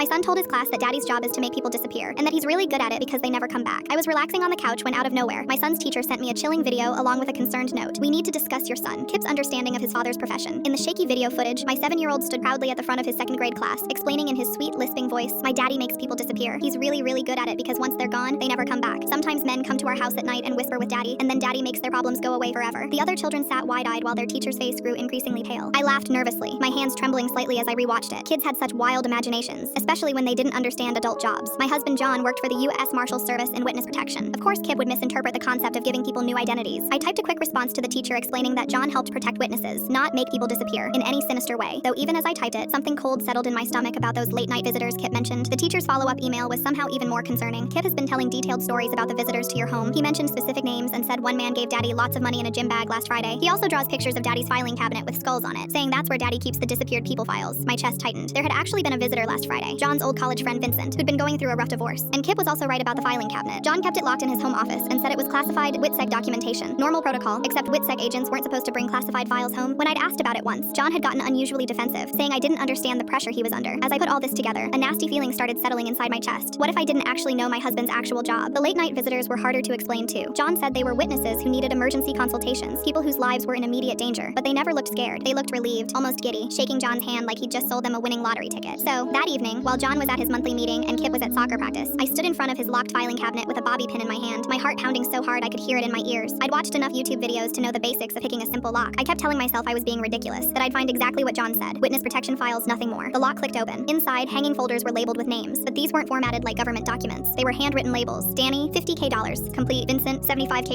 My son told his class that daddy's job is to make people disappear, and that he's really good at it because they never come back. I was relaxing on the couch when out of nowhere, my son's teacher sent me a chilling video along with a concerned note. We need to discuss your son. Kip's understanding of his father's profession. In the shaky video footage, my 7-year-old stood proudly at the front of his second grade class, explaining in his sweet, lisping voice, my daddy makes people disappear. He's really, really good at it because once they're gone, they never come back. Sometimes men come to our house at night and whisper with daddy, and then daddy makes their problems go away forever. The other children sat wide-eyed while their teacher's face grew increasingly pale. I laughed nervously, my hands trembling slightly as I rewatched it. Kids had such wild imaginations, especially when they didn't understand adult jobs. My husband John worked for the U.S. Marshals Service in witness protection. Of course, Kip would misinterpret the concept of giving people new identities. I typed a quick response to the teacher explaining that John helped protect witnesses, not make people disappear in any sinister way. Though even as I typed it, something cold settled in my stomach about those late-night visitors Kip mentioned. The teacher's follow-up email was somehow even more concerning. Kip has been telling detailed stories about the visitors to your home. He mentioned specific names and said one man gave daddy lots of money in a gym bag last Friday. He also draws pictures of daddy's filing cabinet with skulls on it, saying that's where daddy keeps the disappeared people files. My chest tightened. There had actually been a visitor last Friday, John's old college friend Vincent, who'd been going through a rough divorce. And Kip was also right about the filing cabinet. John kept it locked in his home office and said it was classified WITSEC documentation. Normal protocol, except WITSEC agents weren't supposed to bring classified files home. When I'd asked about it once, John had gotten unusually defensive, saying I didn't understand the pressure he was under. As I put all this together, a nasty feeling started settling inside my chest. What if I didn't actually know my husband's actual job? The late-night visitors were harder to explain too. John said they were witnesses who needed emergency consultations, people whose lives were in immediate danger, but they never looked scared. They looked relieved, almost giddy, shaking John's hand like he'd just sold them a winning lottery ticket. So, that evening, while John was at his monthly meeting and Kip was at soccer practice, I stood in front of his locked filing cabinet with a bobby pin in my hand, my heart pounding so hard I could hear it in my ears. I'd watched enough YouTube videos to know the basics of picking a simple lock. I kept telling myself I was being ridiculous, that I'd find exactly what John said. Witness protection files, nothing more. The lock clicked open. Inside, hanging folders were labeled with names, but these weren't formatted like government documents. They were handwritten labels. Danny, $50K. Complete. Vincent, $75K.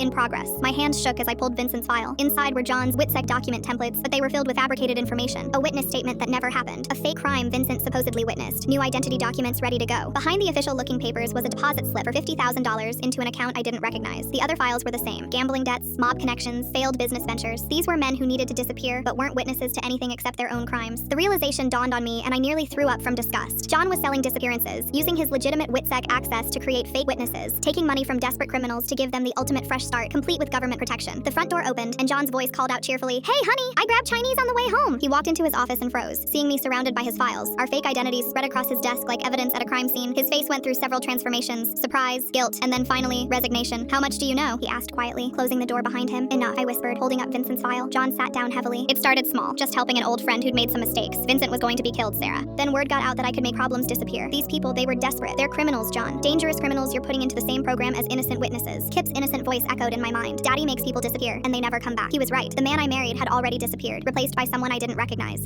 In progress. My hands shook as I pulled Vincent's file. Inside were John's WITSEC document templates, but they were filled with fabricated information. A witness statement that never happened. A fake crime Vincent supposedly witnessed. New identity documents ready to go. Behind the official-looking papers was a deposit slip for $50,000 into an account I didn't recognize. The other files were the same. Gambling debts, mob connections, failed business ventures. These were men who needed to disappear, but weren't witnesses to anything except their own crimes. The realization dawned on me, and I nearly threw up from disgust. John was selling disappearances, using his legitimate WITSEC access to create fake witnesses, taking money from desperate criminals to give them the ultimate fresh start, complete with government protection. The front door opened, and John's voice called out cheerfully, "Hey, honey, I grabbed Chinese on the way home." He walked into his office and froze, seeing me surrounded by his files. Our fake identities spread across his desk like evidence at a crime scene. His face went through several transformations: surprise, guilt, and then finally, resignation. "How much do you know?" he asked quietly, closing the door behind him. "Enough," I whispered, holding up Vincent's file. John sat down heavily. "It started small, just helping an old friend who'd made some mistakes. Vincent was going to be killed, Sarah. Then word got out that I could make problems disappear. These people, they were desperate. They're criminals, John. Dangerous criminals you're putting into the same program as innocent witnesses." Kip's innocent voice echoed in my mind. Daddy makes people disappear, and they never come back. He was right. The man I married had already disappeared, replaced by someone I didn't recognize.